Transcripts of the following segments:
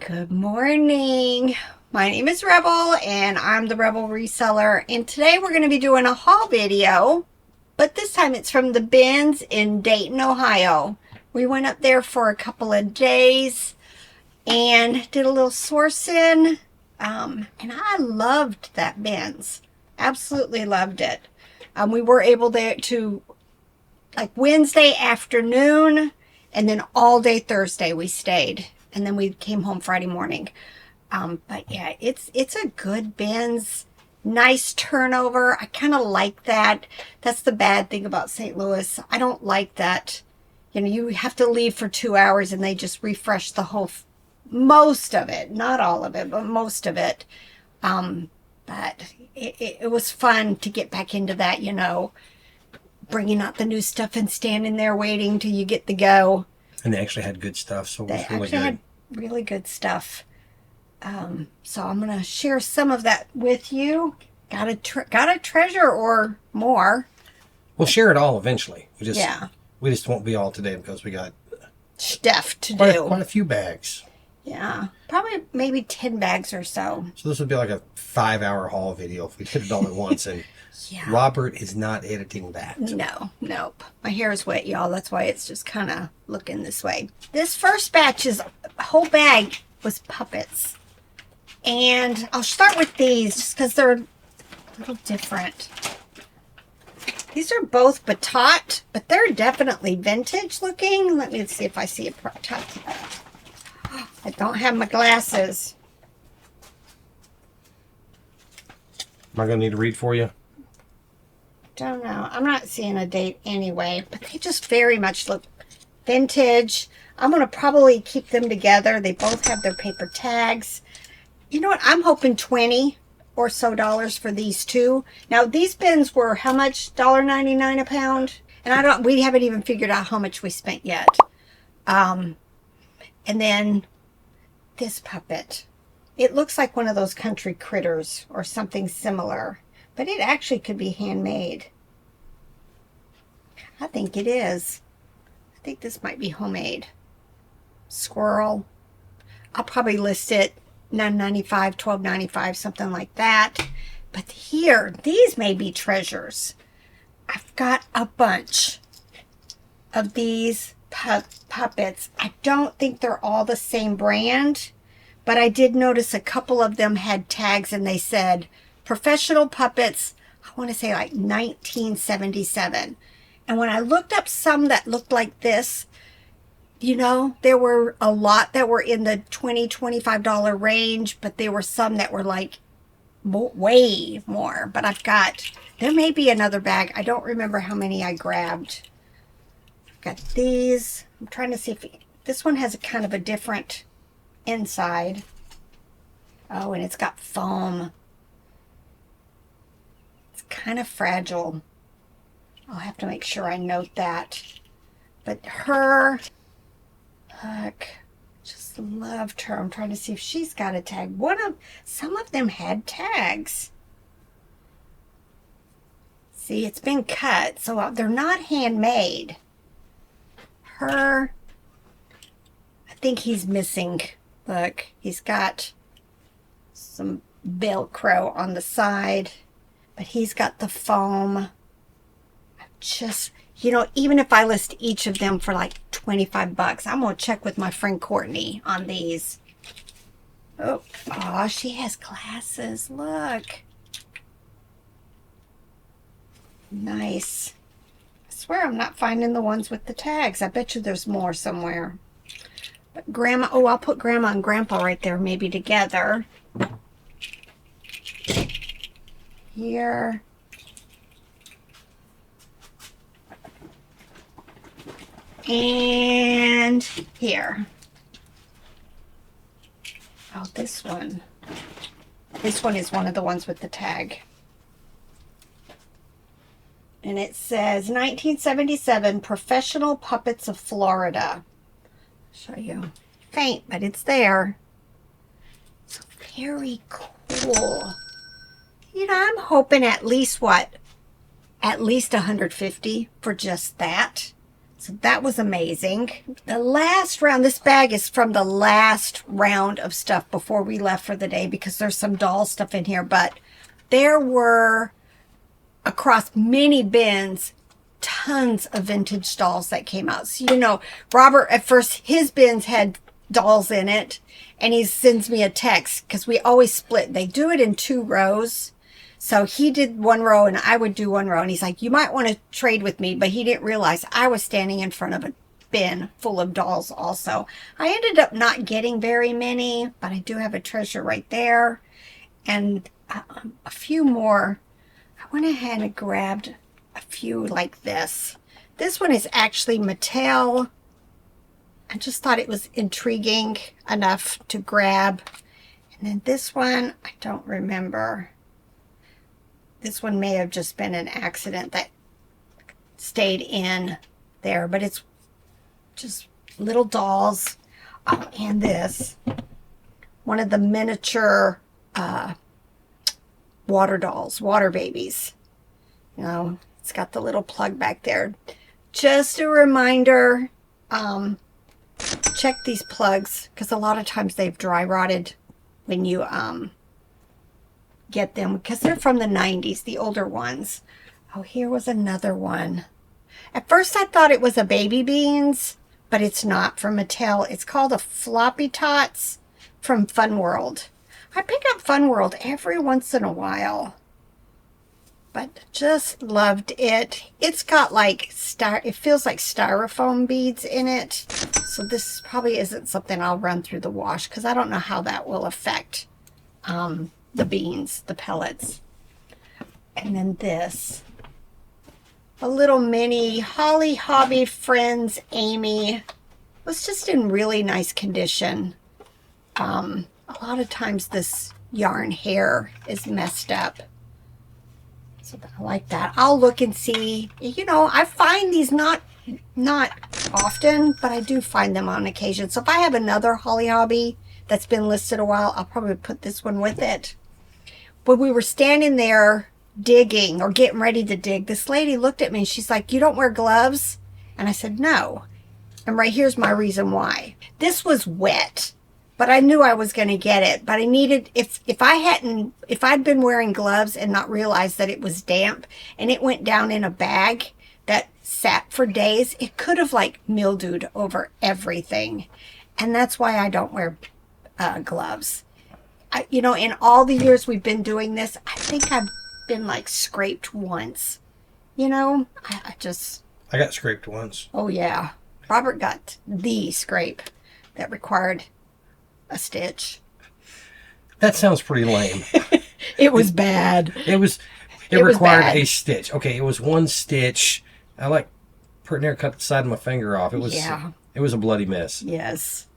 Good morning. My name is Rebel and I'm the Rebel Reseller, and today we're going to be doing a haul video, but this time it's from the bins in Dayton, Ohio. We went up there for a couple of days and did a little sourcing, and I loved that bins. Absolutely loved it. We were able to like Wednesday afternoon and then all day Thursday we stayed. And then we came home Friday morning. But yeah, it's a good bins. Nice turnover. I kind of like that. That's the bad thing about St. Louis. I don't like that. You know, you have to leave for 2 hours and they just refresh the whole, most of it. Not all of it, but most of it. But it was fun to get back into that, you know, bringing out the new stuff and standing there waiting till you get to go. And they actually had good stuff, so it was really They good. had really good stuff. So I'm going to share some of that with you. Got a treasure or more. We'll share it all eventually. We just won't be all today because we got Stuff to quite do. a few bags. Yeah. Probably maybe 10 bags or so. So this would be like a 5-hour haul video if we did it all at once. And Yeah. Robert is not editing that. No, nope. My hair is wet, y'all. That's why it's just kind of looking this way. This first batch is, a whole bag was puppets. And I'll start with these just because they're a little different. These are both Batot, but they're definitely vintage looking. Let me see if I see a top. I don't have my glasses. Am I going to need to read for you? Don't know. I'm not seeing a date anyway, but they just very much look vintage. I'm going to probably keep them together. They both have their paper tags. You know what? I'm hoping $20 or so for these two. Now, these bins were how much? $1.99 a pound? And we haven't even figured out how much we spent yet. And then this puppet. It looks like one of those country critters or something similar. But it actually could be handmade. I think it is. I think this might be homemade. Squirrel. I'll probably list it $9.95, $12.95, something like that. But here, these may be treasures. I've got a bunch of these puppets. I don't think they're all the same brand, but I did notice a couple of them had tags and they said professional puppets, I want to say like 1977. And when I looked up some that looked like this, you know, there were a lot that were in the $20, $25 range, but there were some that were like way more. But there may be another bag. I don't remember how many I grabbed. I've got these. I'm trying to see if this one has a kind of a different inside. Oh, and it's got foam. Kind of fragile. I'll have to make sure I note that. But her, look, just loved her. I'm trying to see if she's got a tag. Some of them had tags. See, it's been cut, so they're not handmade. Her, I think he's missing. Look, he's got some Velcro on the side. But he's got the foam. Just, you know, even if I list each of them for like $25, I'm going to check with my friend Courtney on these. Oh, she has glasses. Look. Nice. I swear I'm not finding the ones with the tags. I bet you there's more somewhere. But Grandma, I'll put Grandma and Grandpa right there maybe together. Here. And here. Oh, this one. This one is one of the ones with the tag. And it says 1977 Professional Puppets of Florida. I'll show you. Faint, but it's there. So very cool. You know, I'm hoping at least $150 for just that. So that was amazing. The last round, this bag is from the last round of stuff before we left for the day because there's some doll stuff in here. But there were, across many bins, tons of vintage dolls that came out. So, you know, Robert, at first, his bins had dolls in it. And he sends me a text because we always split. They do it in 2 rows. So he did 1 row and I would do 1 row. And he's like, you might want to trade with me. But he didn't realize I was standing in front of a bin full of dolls also. I ended up not getting very many, but I do have a treasure right there. And a few more. I went ahead and grabbed a few like this. This one is actually Mattel. I just thought it was intriguing enough to grab. And then this one, I don't remember. This one may have just been an accident that stayed in there, but it's just little dolls. Oh, and this, one of the miniature water dolls, water babies. You know, it's got the little plug back there. Just a reminder, check these plugs because a lot of times they've dry rotted when you get them because they're from the 90s, the older ones. Oh, here was another one. At first I thought it was a Baby Beans, but it's not, from Mattel. It's called a Floppy Tots from Fun World. I pick up Fun World every once in a while, but just loved it. It's got like it feels like styrofoam beads in it. So this probably isn't something I'll run through the wash because I don't know how that will affect the beans, the pellets. And then this, a little mini Holly Hobby Friends Amy, was just in really nice condition. A lot of times this yarn hair is messed up. So I like that. I'll look and see. You know, I find these not often, but I do find them on occasion. So if I have another Holly Hobby that's been listed a while, I'll probably put this one with it. When we were standing there digging or getting ready to dig, this lady looked at me and she's like, you don't wear gloves? And I said, no. And right here's my reason why. This was wet, but I knew I was going to get it. But I needed, if I'd been wearing gloves and not realized that it was damp and it went down in a bag that sat for days, it could have like mildewed over everything. And that's why I don't wear gloves. You know, in all the years we've been doing this, I think I've been like scraped once. You know, I got scraped once. Oh yeah. Robert got the scrape that required a stitch. That sounds pretty lame. It was bad. It required a stitch. Okay, it was 1 stitch. I like pretty near cut the side of my finger off. It was a bloody mess. Yes.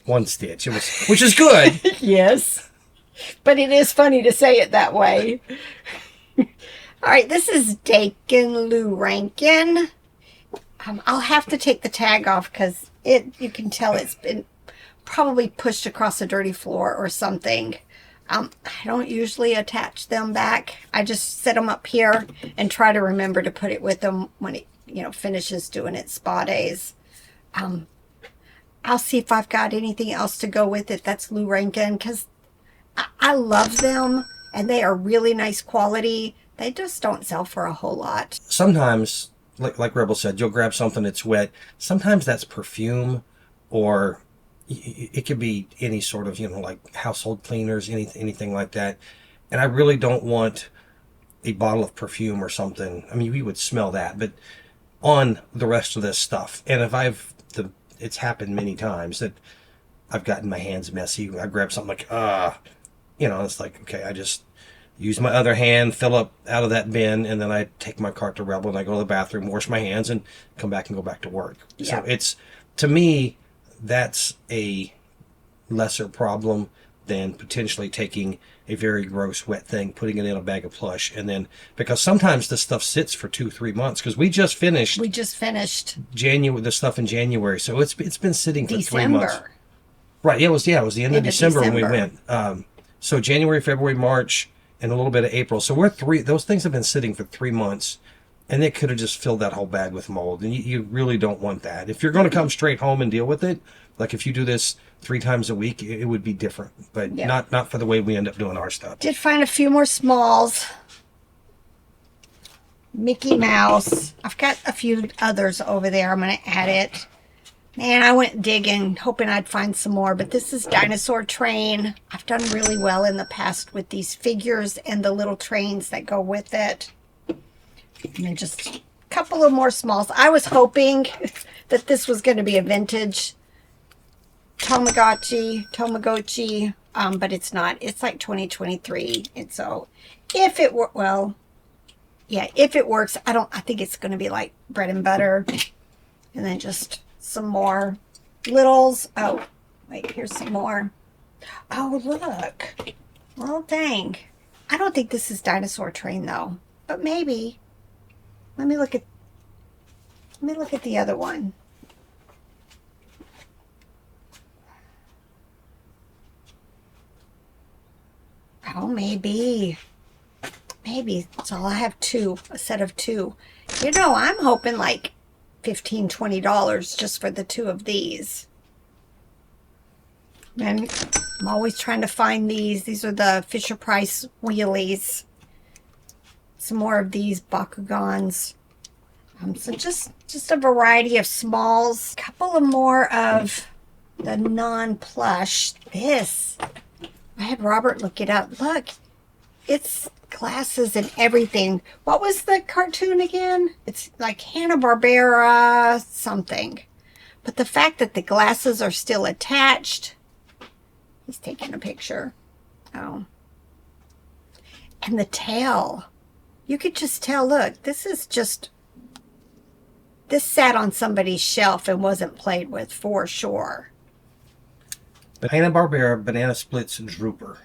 1 stitch. It was, which is good. Yes. But it is funny to say it that way. All right, this is Dakin Lou Rankin. I'll have to take the tag off because you can tell it's been probably pushed across a dirty floor or something. I don't usually attach them back. I just set them up here and try to remember to put it with them when it, you know, finishes doing its spa days. I'll see if I've got anything else to go with it that's Lou Rankin because I love them and they are really nice quality. They just don't sell for a whole lot. Sometimes, like Rebel said, you'll grab something that's wet. Sometimes that's perfume, or it could be any sort of, you know, like household cleaners, anything like that. And I really don't want a bottle of perfume or something. I mean, we would smell that, but on the rest of this stuff. And if it's happened many times that I've gotten my hands messy. I grab something like, you know, it's like, okay, I just use my other hand, fill up out of that bin, and then I take my cart to Rebel and I go to the bathroom, wash my hands, and come back and go back to work. Yeah. So it's, to me, that's a lesser problem than potentially taking a very gross wet thing, putting it in a bag of plush, and then, because sometimes this stuff sits for 2-3 months, because we just finished the stuff in January, so it's been sitting for 3 months. Right, it was the end of December when we went. So January, February, March, and a little bit of April. So those things have been sitting for 3 months, and it could have just filled that whole bag with mold, and you really don't want that. If you're going to come straight home and deal with it, like if you do this 3 times a week, it would be different, but Yeah. not for the way we end up doing our stuff. Did find a few more smalls. Mickey Mouse. I've got a few others over there. I'm going to add it. Man, I went digging, hoping I'd find some more, but this is Dinosaur Train. I've done really well in the past with these figures and the little trains that go with it. And then just a couple of more smalls. I was hoping that this was going to be a vintage Tamagotchi, but it's not. It's like 2023. And so if it were, well, yeah, if it works, I think it's going to be like bread and butter. And then just some more littles. Oh, wait, here's some more. Oh, look. Well, dang. I don't think this is Dinosaur Train, though. But maybe. Let me look at the other one. Oh, maybe. Maybe. So I'll have a set of 2. You know, I'm hoping like $15, $20 just for the 2 of these. And I'm always trying to find these. These are the Fisher-Price wheelies. Some more of these Bakugans. So just a variety of smalls. A couple of more of the non-plush. This. I had Robert look it up. Look. It's glasses and everything. What was the cartoon again? It's like Hanna-Barbera something. But the fact that the glasses are still attached. He's taking a picture. Oh. And the tail. You could just tell, look, this sat on somebody's shelf and wasn't played with for sure. The Hanna-Barbera Banana Splits Drooper.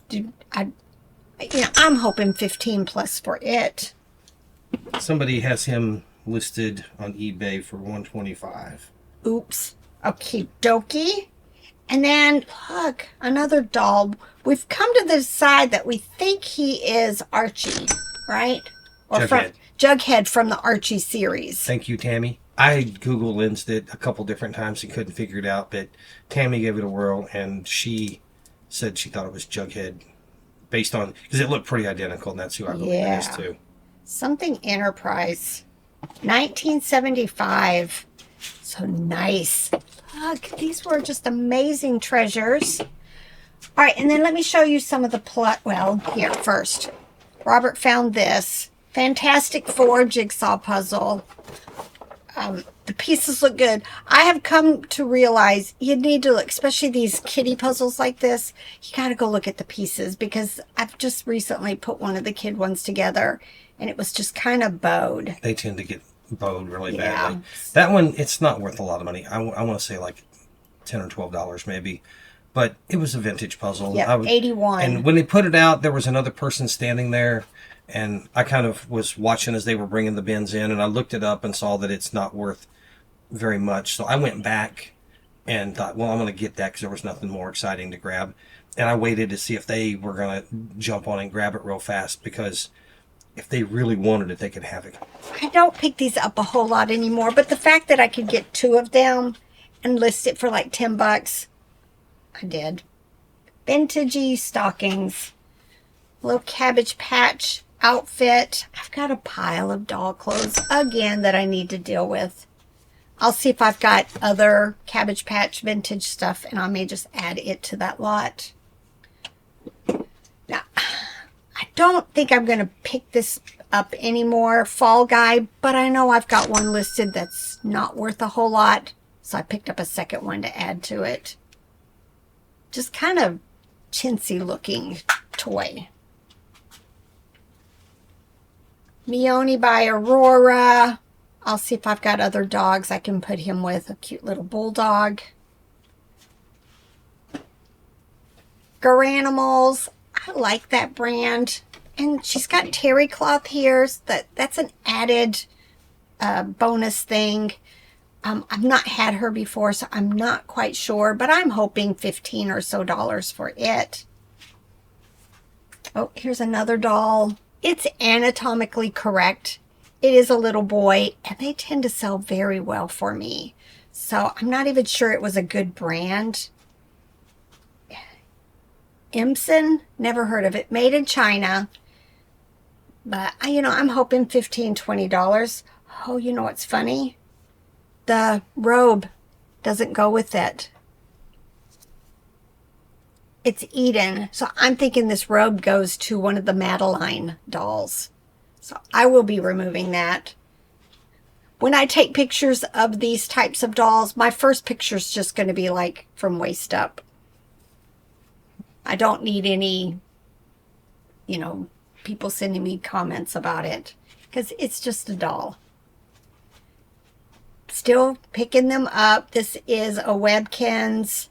Dude, I'm hoping 15 plus for it. Somebody has him listed on eBay for $125. Oops. Okie dokie. And then, look, another doll. We've come to the side that we think he is Archie, right? Or Jughead. Jughead from the Archie series. Thank you, Tammy. I Google lensed it a couple different times and couldn't figure it out, but Tammy gave it a whirl, and she said she thought it was Jughead based on, because it looked pretty identical, and that's who I believe it is too. Something Enterprise. 1975. So nice. Look, these were just amazing treasures. All right, and then let me show you some of the well, here first. Robert found this Fantastic Four jigsaw puzzle. The pieces look good. I have come to realize you need to look, especially these kitty puzzles like this, you got to go look at the pieces, because I've just recently put one of the kid ones together and it was just kind of bowed. They tend to get bowed really badly. That one, it's not worth a lot of money. I want to say like $10 or $12 maybe, but it was a vintage puzzle. Yeah, 81. And when they put it out, there was another person standing there, and I kind of was watching as they were bringing the bins in, and I looked it up and saw that it's not worth very much. So I went back and thought, well, I'm going to get that because there was nothing more exciting to grab. And I waited to see if they were going to jump on and grab it real fast, because if they really wanted it, they could have it. I don't pick these up a whole lot anymore, but the fact that I could get 2 of them and list it for like $10, I did. Vintagey stockings. Little Cabbage Patch outfit. I've got a pile of doll clothes again that I need to deal with. I'll see if I've got other Cabbage Patch vintage stuff, and I may just add it to that lot. Now, I don't think I'm going to pick this up anymore, Fall Guy, but I know I've got one listed that's not worth a whole lot, so I picked up a second one to add to it. Just kind of chintzy looking toy. Meoni by Aurora. I'll see if I've got other dogs I can put him with. A cute little bulldog. Garanimals. I like that brand. And she's got terry cloth here. That's an added bonus thing. I've not had her before, so I'm not quite sure. But I'm hoping $15 or so for it. Oh, here's another doll. It's anatomically correct. It is a little boy, and they tend to sell very well for me. So I'm not even sure it was a good brand. Imson, never heard of it. Made in China. But, I'm hoping $15, $20. Oh, you know what's funny? The robe doesn't go with it. It's Eden. So I'm thinking this robe goes to one of the Madeline dolls. So I will be removing that. When I take pictures of these types of dolls, my first picture is just going to be like from waist up. I don't need any, people sending me comments about it because it's just a doll. Still picking them up. This is a Webkinz.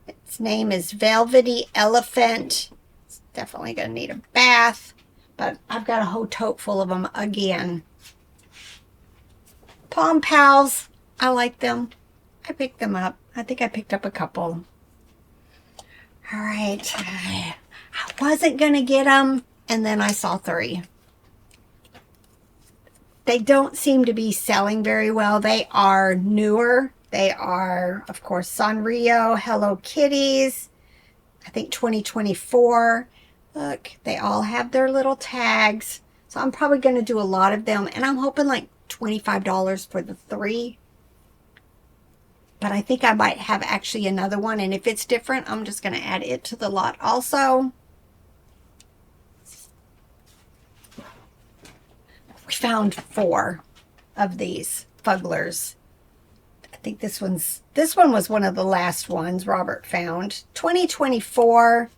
Its name is Velvety Elephant. It's definitely going to need a bath, but I've got a whole tote full of them again. Palm Pals. I like them. I picked them up. I think I picked up a couple. All right. I wasn't going to get them, and then I saw 3. They don't seem to be selling very well. They are newer. They are, of course, Sanrio, Hello Kitties. I think 2024. Look, they all have their little tags. So I'm probably going to do a lot of them, and I'm hoping like $25 for the 3. But I think I might have actually another one. And if it's different, I'm just going to add it to the lot also. We found 4 of these Fugglers. I think this one was one of the last ones Robert found. 2024.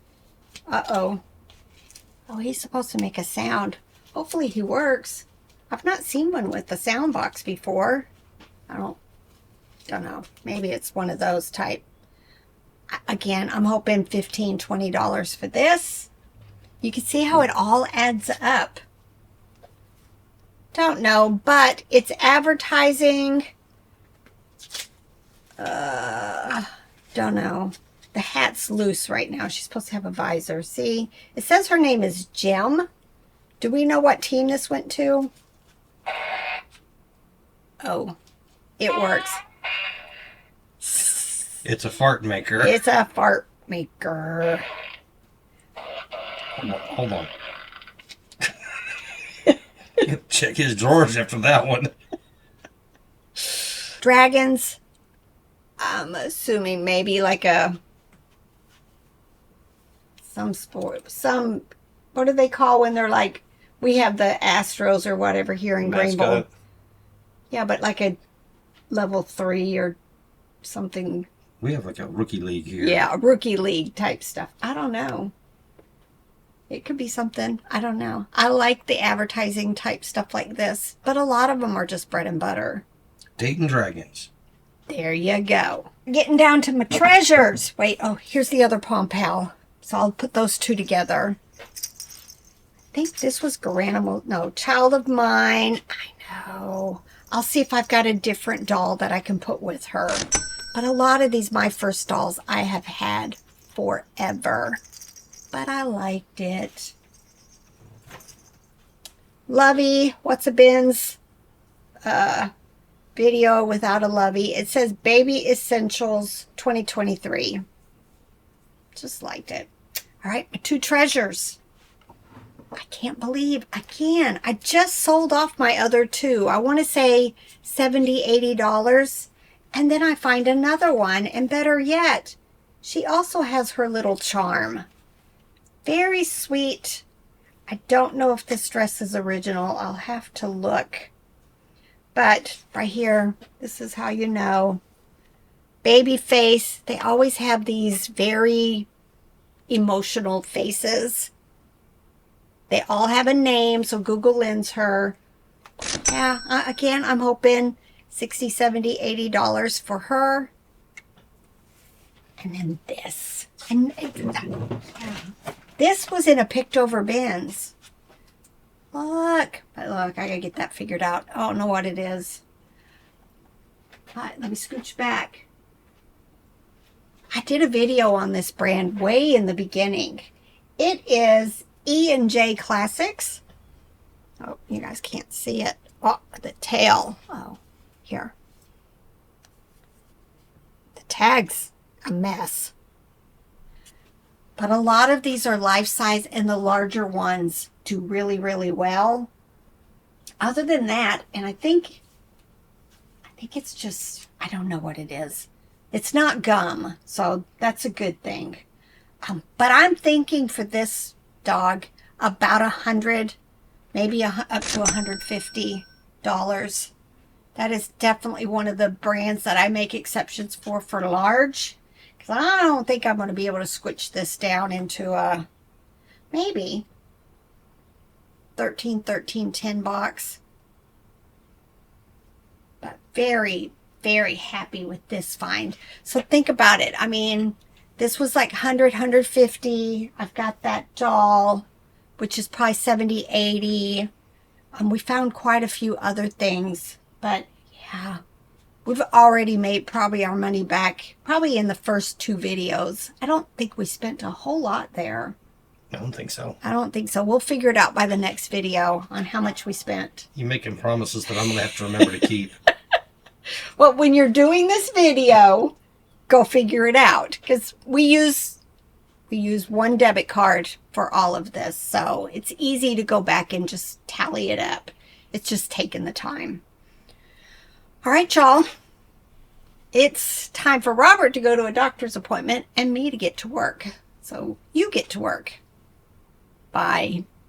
Uh-oh. Oh, he's supposed to make a sound. Hopefully he works. I've not seen one with the sound box before. I don't know. Maybe it's one of those type. Again, I'm hoping $15, $20 for this. You can see how it all adds up. Don't know, but it's advertising. Don't know. The hat's loose right now. She's supposed to have a visor. See? It says her name is Jem. Do we know what team this went to? Oh, it works. It's a fart maker. It's a fart maker. Hold on. Check his drawers after that one. Dragons. I'm assuming maybe like some sport. What do they call when they're like, we have the Astros or whatever here in Greenville. Yeah, but like a level 3 or something. We have like a rookie league here. Yeah, a rookie league type stuff. I don't know. It could be something. I don't know. I like the advertising type stuff like this, but a lot of them are just bread and butter. Dayton Dragons. There you go. Getting down to my treasures. Wait, oh, here's the other Palm Pal. So I'll put those 2 together. I think this was Garanimals. No, Child of Mine. I know. I'll see if I've got a different doll that I can put with her. But a lot of these My First dolls I have had forever. But I liked it. Lovey, what's a Ben's video without a Lovey? It says Baby Essentials 2023. Just liked it. All right, my 2 treasures. I can't believe I can. I just sold off my other 2. I want to say $70, $80. And then I find another one. And better yet, she also has her little charm. Very sweet. I don't know if this dress is original. I'll have to look. But right here, this is how you know. Baby face. They always have these very emotional faces. They all have a name, so Google lends her. Yeah, again, I'm hoping $60, $70, $80 for her. And then this. And this was in a picked over bins. Look. Look, I gotta get that figured out. I don't know what it is. All right, let me scooch back. I did a video on this brand way in the beginning. It is E&J Classics. Oh, you guys can't see it. Oh, the tail. Oh, here. The tag's a mess. But a lot of these are life size, and the larger ones do really, really well. Other than that, and I think it's just, I don't know what it is. It's not gum, so that's a good thing. But I'm thinking for this dog about $100, maybe up to $150. That is definitely one of the brands that I make exceptions for large. Because I don't think I'm going to be able to switch this down into a maybe 10 box. But very, very happy with this find. So think about it. I mean, this was like 100, 150. I've got that doll, which is probably 70, 80. We found quite a few other things, but yeah, we've already made probably our money back, probably in the first 2 videos. I don't think we spent a whole lot there. I don't think so. I don't think so. We'll figure it out by the next video on how much we spent. You're making promises that I'm going to have to remember to keep. Well, when you're doing this video, go figure it out, because we use one debit card for all of this, so it's easy to go back and just tally it up. It's just taking the time. All right, y'all. It's time for Robert to go to a doctor's appointment and me to get to work. So you get to work. Bye.